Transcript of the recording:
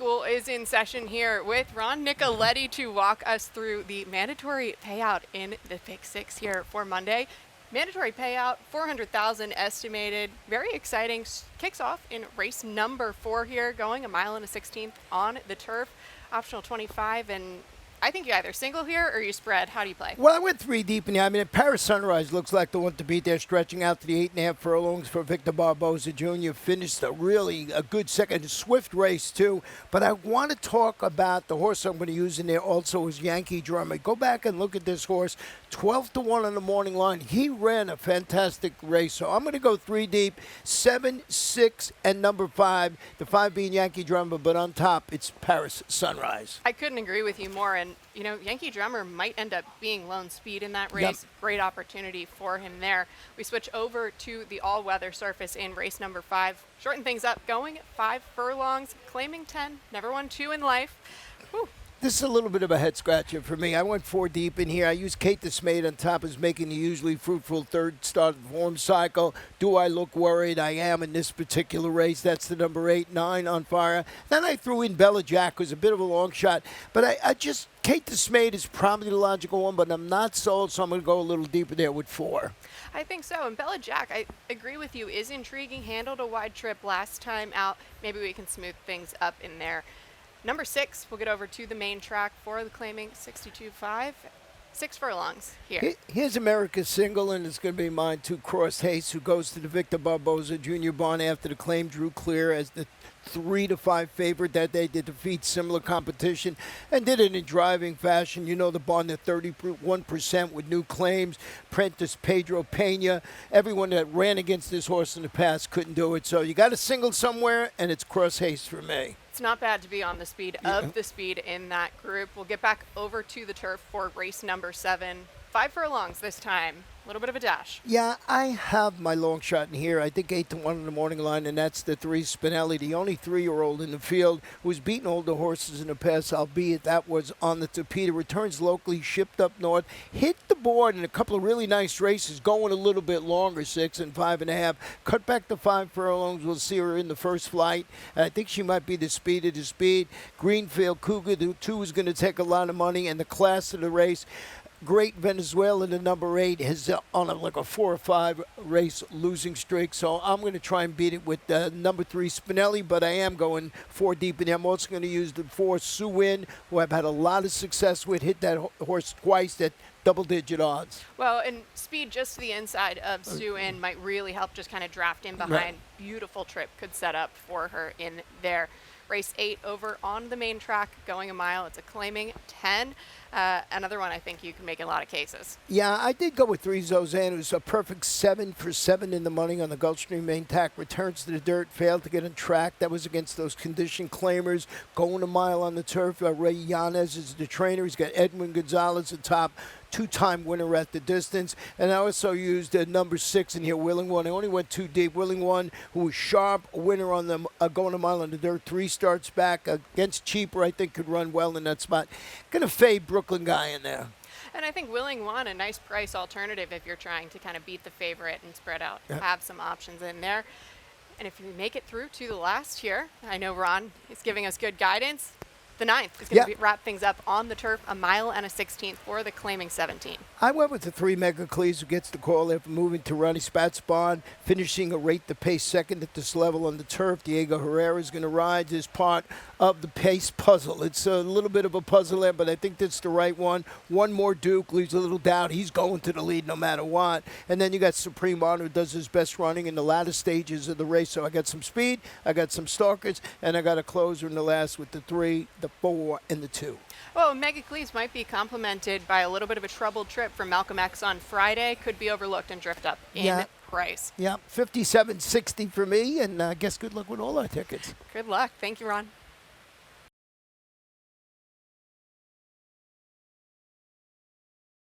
School is in session here with Ron Nicoletti to walk us through the mandatory payout in the Pick Six here for Monday. Mandatory payout, $400,000 estimated. Very exciting. Kicks off in race number 4 here, going 1.16 miles on the turf. Optional 25, and I think you either single here or you spread. How do you play? Well, I went 3 deep in here. I mean, Paris Sunrise looks like the one to beat there, stretching out to the 8.5 furlongs for Victor Barboza Jr. Finished a good second, swift race too. But I want to talk about the horse I'm going to use in there also is Yankee Drummer. Go back and look at this horse, 12-1 on the morning line. He ran a fantastic race, so I'm going to go 3 deep, 7, 6, and number 5. The 5 being Yankee Drummer, but on top it's Paris Sunrise. I couldn't agree with you more, and you know, Yankee Drummer might end up being lone speed in that race. Yep. Great opportunity for him there. We switch over to the all-weather surface in race number 5. Shorten things up, going 5 furlongs, claiming 10. Never won 2 in life. Whew. This is a little bit of a head-scratcher for me. I went 4 deep in here. I used Kate Dismayed on top as making the usually fruitful third start form cycle. Do I look worried? I am in this particular race. That's the number 8, 9 on fire. Then I threw in Bella Jack, who's a bit of a long shot. But I just, Kate Dismayed is probably the logical one, but I'm not sold, so I'm going to go a little deeper there with 4. I think so. And Bella Jack, I agree with you, is intriguing. Handled a wide trip last time out. Maybe we can smooth things up in there. Number 6, we'll get over to the main track for the claiming 62.5. 6 furlongs here. Here's America's single, and it's going to be mine too. Cross Haste, who goes to the Victor Barboza Jr. barn after the claim drew clear as the 3-5 favorite that day to defeat similar competition and did it in driving fashion. You know the barn at 31% with new claims. Prentice, Pedro Pena, everyone that ran against this horse in the past couldn't do it. So you got a single somewhere, and it's Cross Haste for me. It's not bad to be on the speed of the speed in that group. We'll get back over to the turf for race number 7. 5 furlongs this time. A little bit of a dash. Yeah, I have my long shot in here. I think 8-1 on the morning line, and that's the 3 Spinelli, the only 3-year-old in the field who's beaten older horses in the past, albeit that was on the Tapeta. Returns locally, shipped up north, hit the board in a couple of really nice races, going a little bit longer, 6 and 5.5. Cut back to 5 furlongs. We'll see her in the first flight. And I think she might be the speed of the speed. Greenfield Cougar, the 2 is going to take a lot of money, and the class of the race. Great Venezuela, the number 8, is on like a 4 or 5 race losing streak. So I'm going to try and beat it with number 3 Spinelli, but I am going 4 deep in there. I'm also going to use the 4 Sue-In, who I've had a lot of success with. Hit that horse twice at double-digit odds. Well, and speed just to the inside of Sue-In might really help just kind of draft in behind. Right. Beautiful trip could set up for her in there. Race 8 over on the main track, going a mile. It's a claiming 10. Another one I think you can make a lot of cases. Yeah, I did go with 3 Zozan, who's a perfect 7 for 7 in the money on the Gulfstream main tack. Returns to the dirt, failed to get on track. That was against those condition claimers. Going a mile on the turf. Ray Yanez is the trainer. He's got Edwin Gonzalez atop. 2-time winner at the distance. And I also used number 6 in here, Willing One. I only went 2 deep. Willing One, who was sharp, winner on them, going a mile on the dirt. 3 starts back against Cheaper, I think could run well in that spot. Going to fade Brooklyn Guy in there. And I think Willing One, a nice price alternative if you're trying to kind of beat the favorite and spread out. Have some options in there. And if you make it through to the last here, I know Ron is giving us good guidance. The 9th is going to wrap things up on the turf, 1.16 miles for the claiming 17. I went with the 3 Megacles, who gets the call after moving to Ronnie Spat's barn, finishing a rate the pace second at this level on the turf. Diego Herrera is going to ride as part of the pace puzzle. It's a little bit of a puzzle there, but I think that's the right one. One more Duke, leaves a little doubt. He's going to the lead no matter what. And then you got Supreme Honor, who does his best running in the latter stages of the race. So I got some speed, I got some stalkers, and I got a closer in the last with the 3, the 4, and the 2. Well, Megacles might be complemented by a little bit of a troubled trip from Malcolm X on Friday. Could be overlooked and drift up in price. Yeah, 57.60 for me, and I guess good luck with all our tickets. Good luck. Thank you, Ron.